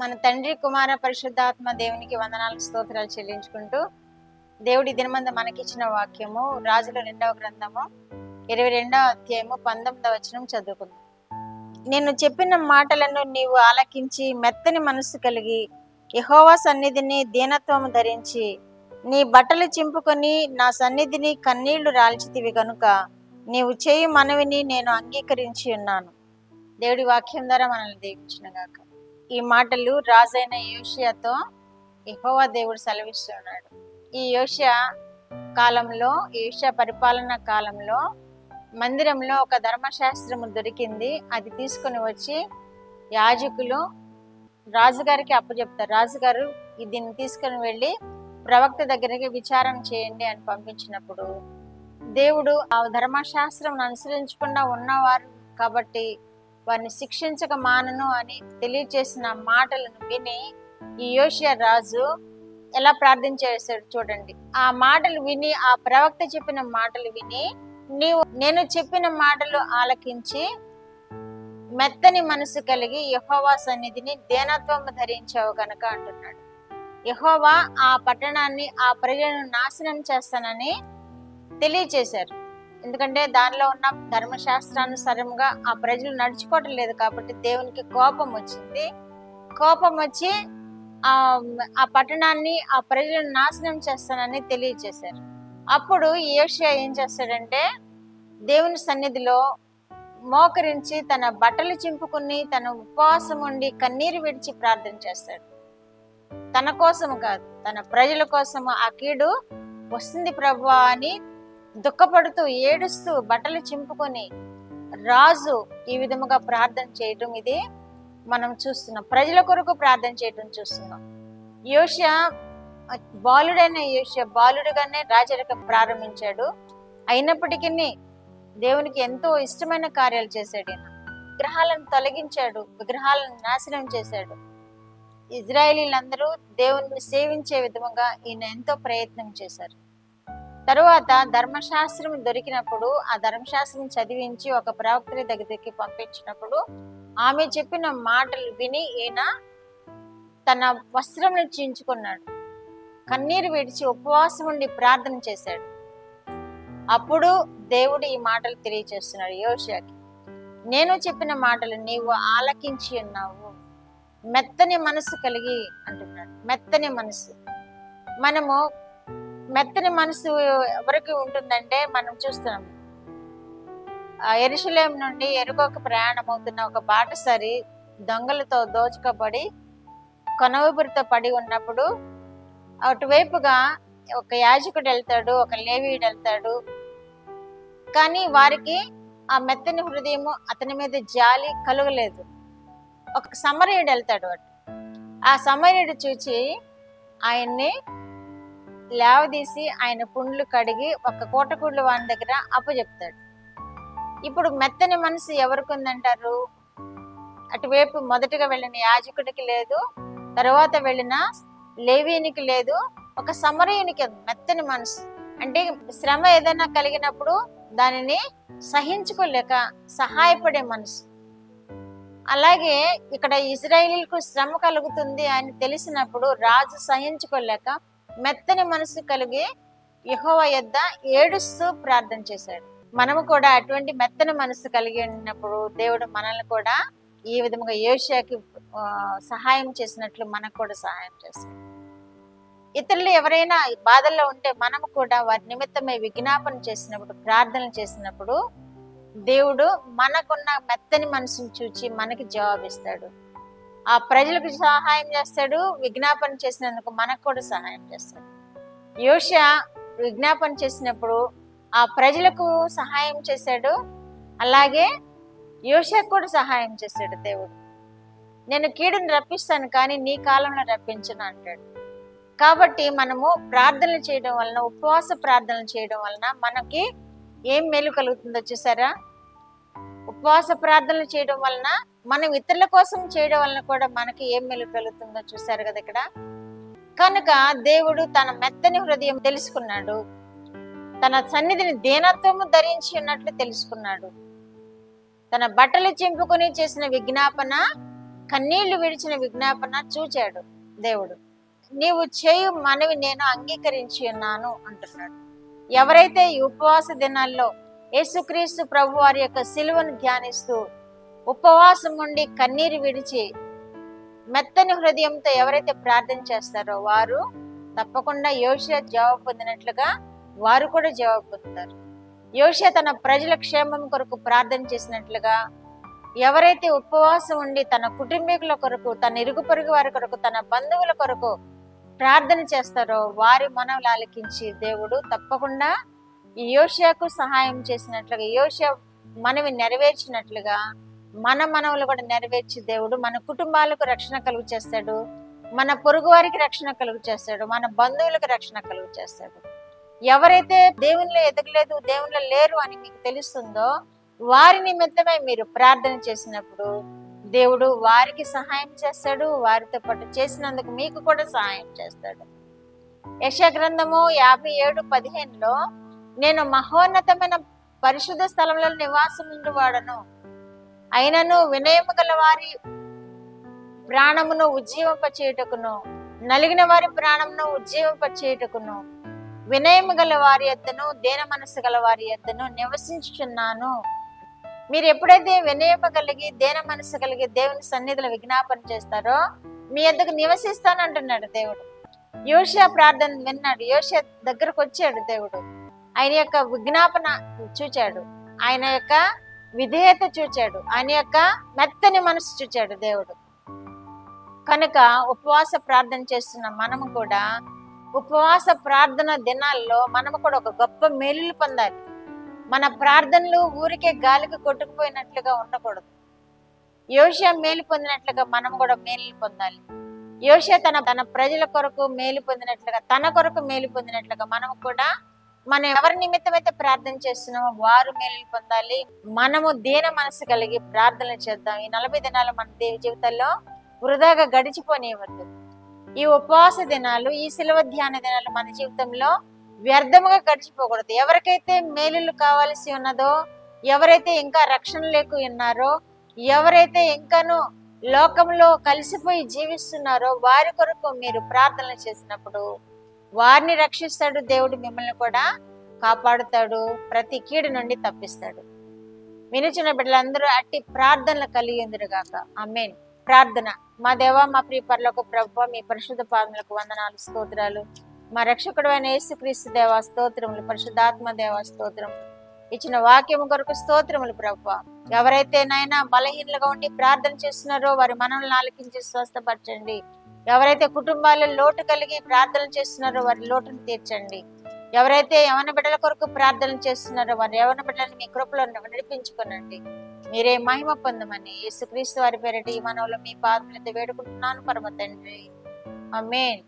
మన తండ్రి కుమార పరిశుద్ధాత్మ దేవునికి వందనాలు స్తోత్రాలు చెల్లించుకుంటూ దేవుడి దినమందు మనకిచ్చిన వాక్యము రాజుల 2వ గ్రంథము 22వ అధ్యాయము 19వ వచనం చదువుకుందాం. నేను చెప్పిన మాటలను నీవు ఆలకించి మెత్తని మనస్సు కలిగి యెహోవా సన్నిధిని దీనత్వము ధరించి నీ బట్టలు చింపుకొని నా సన్నిధిని కన్నీళ్లు రాల్చితివి గనుక నీవు చేయు మనవిని నేను అంగీకరించి ఉన్నాను. దేవుడి వాక్యం ద్వారా మనల్ని దీవించునుగాక. ఈ మాటలు రాజైన యోషియాతో యెహోవా దేవుడు సెలవిస్తున్నాడు. ఈ యోషియా కాలంలో, యోషియా పరిపాలన కాలంలో మందిరంలో ఒక ధర్మశాస్త్రము దొరికింది. అది తీసుకుని వచ్చి యాజకులు రాజుగారికి అప్పచెప్తారు. రాజుగారు దీన్ని తీసుకుని వెళ్ళి ప్రవక్త దగ్గరికి విచారణ చేయండి అని పంపించినప్పుడు దేవుడు ఆ ధర్మశాస్త్రం అనుసరించకుండా ఉన్నవారు కాబట్టి వారిని శిక్షించక మానను అని తెలియచేసిన మాటలను విని ఈ యోషియా రాజు ఎలా ప్రార్థన చేశాడు చూడండి. ఆ మాటలు విని, ఆ ప్రవక్త చెప్పిన మాటలు విని, నేను చెప్పిన మాటలు ఆలకించి మెత్తని మనసు కలిగి యెహోవా సన్నిధిని దీనత్వం ధరించావు గనక అంటున్నాడు. యెహోవా ఆ పట్టణాన్ని, ఆ ప్రజలను నాశనం చేస్తానని తెలియచేశారు. ఎందుకంటే దానిలో ఉన్న ధర్మశాస్త్రానుసారంగా ఆ ప్రజలు నడుచుకోవటం లేదు కాబట్టి దేవునికి కోపం వచ్చింది. కోపం వచ్చి ఆ పట్టణాన్ని, ఆ ప్రజలను నాశనం చేస్తానని తెలియచేశారు. అప్పుడు యోషియా ఏం చేస్తాడంటే దేవుని సన్నిధిలో మోకరించి తన బట్టలు చింపుకుని తన ఉపవాసం ఉండి కన్నీరు విడిచి ప్రార్థన చేస్తాడు. తన కోసము కాదు, తన ప్రజల కోసము ఆ కీడు వస్తుంది ప్రభువా అని దుఃఖపడుతూ ఏడుస్తూ బట్టలు చింపుకొని రాజు ఈ విధముగా ప్రార్థన చేయటం ఇది మనం చూస్తున్నాం. ప్రజల కొరకు ప్రార్థన చేయటం చూస్తున్నాం. యోషియా బాలుడైన యోషియా బాలుడుగానే రాజరికం ప్రారంభించాడు. అయినప్పటికీ దేవునికి ఎంతో ఇష్టమైన కార్యాలు చేశాడు. ఈయన విగ్రహాలను తొలగించాడు, విగ్రహాలను నాశనం చేశాడు. ఇజ్రాయేలీలందరూ దేవుని సేవించే విధముగా ఈయన ఎంతో ప్రయత్నం చేశారు. తరువాత ధర్మశాస్త్రం దొరికినప్పుడు ఆ ధర్మశాస్త్రం చదివించి ఒక ప్రవక్త దగ్గరికి పంపించినప్పుడు ఆమె చెప్పిన మాటలు విని ఈయన తన వస్త్రం చించుకున్నాడు, కన్నీరు విడిచి ఉపవాసం ఉండి ప్రార్థన చేశాడు. అప్పుడు దేవుడు ఈ మాటలు తెలియచేస్తున్నాడు యోషియాకి. నేను చెప్పిన మాటలు నీవు ఆలకించి ఉన్నావు, మెత్తని మనసు కలిగి అంటున్నాడు. మెత్తని మనసు, మనము మెత్తని మనసు ఎవరికి ఉంటుందంటే మనం చూస్తున్నాం. యెరూషలేము నుండి యెరికోకు ప్రయాణం అవుతున్న ఒక బాటసారి దొంగలతో దోచుకోబడి కొనవూపిరితో పడి ఉన్నప్పుడు అటువైపుగా ఒక యాజకుడు వెళ్తాడు, ఒక లేవీయుడు వెళ్తాడు. కానీ వారికి ఆ మెత్తని హృదయము, అతని మీద జాలి కలుగలేదు. ఒక సమరయుడు వెళ్తాడు. ఆ సమరయుడు చూచి ఆయన్ని లేవదీసి ఆయన పుండ్లు కడిగి ఒక కోటకుళ్ళు వాని దగ్గర అప్పచెప్తాడు. ఇప్పుడు మెత్తని మనసు ఎవరికి ఉందంటారు? అటువైపు మొదటగా వెళ్ళిన యాజకుడికి లేదు, తర్వాత వెళ్ళిన లేవీయునికి లేదు, ఒక సమరయునికి మెత్తని మనసు. అంటే శ్రమ ఏదైనా కలిగినప్పుడు దానిని సహించుకోలేక సహాయపడే మనసు. అలాగే ఇక్కడ ఇశ్రాయేలీయులకు శ్రమ కలుగుతుంది అని తెలిసినప్పుడు రాజు సహించుకోలేక మెత్తని మనసు కలిగి యెహోవా యొద్ద ఏడుస్తూ ప్రార్థన చేశాడు. మనము కూడా అటువంటి మెత్తని మనసు కలిగి ఉన్నప్పుడు దేవుడు మనల్ని కూడా ఈ విధముగా యోషియాకి సహాయం చేసినట్లు మనకు కూడా సహాయం చేస్తాడు. ఇతరులు ఎవరైనా బాధల్లో ఉంటే మనము కూడా వారి నిమిత్తమే విజ్ఞాపన చేసినప్పుడు, ప్రార్థనలు చేసినప్పుడు దేవుడు మనకున్న మెత్తని మనసును చూచి మనకి జవాబిస్తాడు. ఆ ప్రజలకు సహాయం చేస్తాడు, విజ్ఞాపన చేసినందుకు మనకు కూడా సహాయం చేస్తాడు. యోషియా విజ్ఞాపన చేసినప్పుడు ఆ ప్రజలకు సహాయం చేశాడు, అలాగే యోషియాకు కూడా సహాయం చేశాడు దేవుడు. నేను కీడుని రప్పిస్తాను కానీ నీ కాలంలో రప్పించను అంటాడు. కాబట్టి మనము ప్రార్థనలు చేయడం వలన, ఉపవాస ప్రార్థనలు చేయడం వలన మనకి ఏం మేలు కలుగుతుందో చూసారా? ఉపవాస ప్రార్థనలు చేయడం వలన, మనం ఇతరుల కోసం చేయడం వలన కూడా మనకి ఏం మేలు కలుగుతుందో చూసారు కదా ఇక్కడ. కనుక దేవుడు తన మెత్తని హృదయం తెలుసుకున్నాడు, తన సన్నిధిని దీనత్వము ధరించి ఉన్నట్లు తెలుసుకున్నాడు. తన బట్టలు చింపుకొని చేసిన విజ్ఞాపన కన్నీళ్లు విడిచిన విజ్ఞాపన చూచాడు దేవుడు. నీవు చేయు మనవి నేను అంగీకరించి ఉన్నాను అంటున్నాడు. ఎవరైతే ఈ ఉపవాస దినాల్లో యేసుక్రీస్తు ప్రభు వారి యొక్క సిలువను ధ్యానిస్తూ ఉపవాసం ఉండి కన్నీరు విడిచి మెత్తని హృదయంతో ఎవరైతే ప్రార్థన చేస్తారో వారు తప్పకుండా యోషియా జవాబు పొందినట్లుగా వారు కూడా జవాబు పొందుతారు. యోషియా తన ప్రజల క్షేమం కొరకు ప్రార్థన చేసినట్లుగా ఎవరైతే ఉపవాసం ఉండి తన కుటుంబీకుల కొరకు, తన ఇరుగు పొరుగు వారి కొరకు, తన బంధువుల కొరకు ప్రార్థన చేస్తారో వారి మనవులు ఆలకించి దేవుడు తప్పకుండా ఈ యోషియాకు సహాయం చేసినట్లుగా, యోషియా మనవి నెరవేర్చినట్లుగా మన మనవులు కూడా నెరవేర్చి దేవుడు మన కుటుంబాలకు రక్షణ కలుగు చేస్తాడు, మన పొరుగు వారికి రక్షణ కలుగు చేస్తాడు, మన బంధువులకు రక్షణ కలుగు చేస్తాడు. ఎవరైతే దేవునిలో ఎదగలేదు, దేవునిలో లేరు అని మీకు తెలుస్తుందో వారి నిమిత్తమై మీరు ప్రార్థన చేసినప్పుడు దేవుడు వారికి సహాయం చేస్తాడు, వారితో పాటు చేసినందుకు మీకు కూడా సహాయం చేస్తాడు. యెషయా గ్రంథము 57:15లో నేను మహోన్నతమైన పరిశుద్ధ స్థలంలో నివాసం ఉండువాడను, అయినను వినయము గల వారి ప్రాణమును ఉజ్జీవింపచేయుటకును, నలిగిన వారి ప్రాణమును ఉజ్జీవింపచేయుటకును, వినయము గల వారి యొద్దను దీన మనస్సు గల వారి యొద్దను నివసించుచున్నాను. మీరు ఎప్పుడైతే వినయము కలిగి దీన మనస్సు కలిగి దేవుని సన్నిధిలో విజ్ఞాపన చేస్తారో మీ యొద్దకు నివసిస్తానంటున్నాడు దేవుడు. యోషియా ప్రార్థన విన్నాడు, యోషియా దగ్గరకు వచ్చాడు దేవుడు, ఆయన యొక్క విజ్ఞాపన చూచాడు, ఆయన యొక్క విధేయత చూచాడు, ఆయన యొక్క మెత్తని మనసు చూచాడు దేవుడు. కనుక ఉపవాస ప్రార్థన చేస్తున్న మనము కూడా ఉపవాస ప్రార్థన దినాల్లో మనము కూడా ఒక గొప్ప మేలులు పొందాలి. మన ప్రార్థనలు ఊరికే గాలికి కొట్టుకుపోయినట్లుగా ఉండకూడదు. యోషియా మేలు పొందినట్లుగా మనం కూడా మేలు పొందాలి. యోషియా తన ప్రజల కొరకు మేలు పొందినట్లుగా, తన కొరకు మేలు పొందినట్లుగా మనము కూడా మనం ఎవరి నిమిత్తమైతే ప్రార్థన చేస్తున్నామో వారు మేలు పొందాలి. మనము దీన మనసు కలిగి ప్రార్థనలు చేద్దాం. ఈ 40 దినాలు మన జీవితాల్లో వృధాగా గడిచిపోనివ్వద్దు. ఈ ఉపవాస దినాలు, ఈ శిలువ ధ్యాన దినాలు మన జీవితంలో వ్యర్థముగా గడిచిపోకూడదు. ఎవరికైతే మేలులు కావాల్సి ఉన్నదో, ఎవరైతే ఇంకా రక్షణ లేకు ఉన్నారో, ఎవరైతే ఇంకాను లోకంలో కలిసిపోయి జీవిస్తున్నారో వారి కొరకు మీరు ప్రార్థనలు చేసినప్పుడు వారిని రక్షిస్తాడు దేవుడు, మిమ్మల్ని కూడా కాపాడుతాడు, ప్రతి కీడు నుండి తప్పిస్తాడు. వినుచున్న బిడ్డలందరూ అట్టి ప్రార్థనలు కలిగి ఉందిరుగాక. ఆమేన్. ప్రార్థన. మా దేవా, మా ప్రియ పరలోక ప్రభువా, మీ పరిశుద్ధ పాదములకు వందనాలు, స్తోత్రాలు. మా రక్షకుడు అయిన యేసుక్రీస్తు దేవా స్తోత్రములు, పరిశుద్ధాత్మ దేవా స్తోత్రములు. ఇచ్చిన వాక్యము కొరకు స్తోత్రములు ప్రభువా. ఎవరైతే నైనా బలహీనలుగా ఉండి ప్రార్థన చేస్తున్నారో వారి మనల్ని ఆలకించి స్వస్థపరచండి. ఎవరైతే కుటుంబాల్లో లోటు కలిగి ప్రార్థన చేస్తున్నారో వారి లోటును తీర్చండి. ఎవరైతే యవన బిడ్డల కొరకు ప్రార్థన చేస్తున్నారో వారి యవన బిడ్డలను మీ కృపలో నడిపించుకోనండి. మీరే మహిమ పొందమని యేసుక్రీస్తు వారి పేరిట ఈ మనవులు మీ పాదములతో వేడుకుంటున్నాను పరమ తండ్రి. ఆమేన్.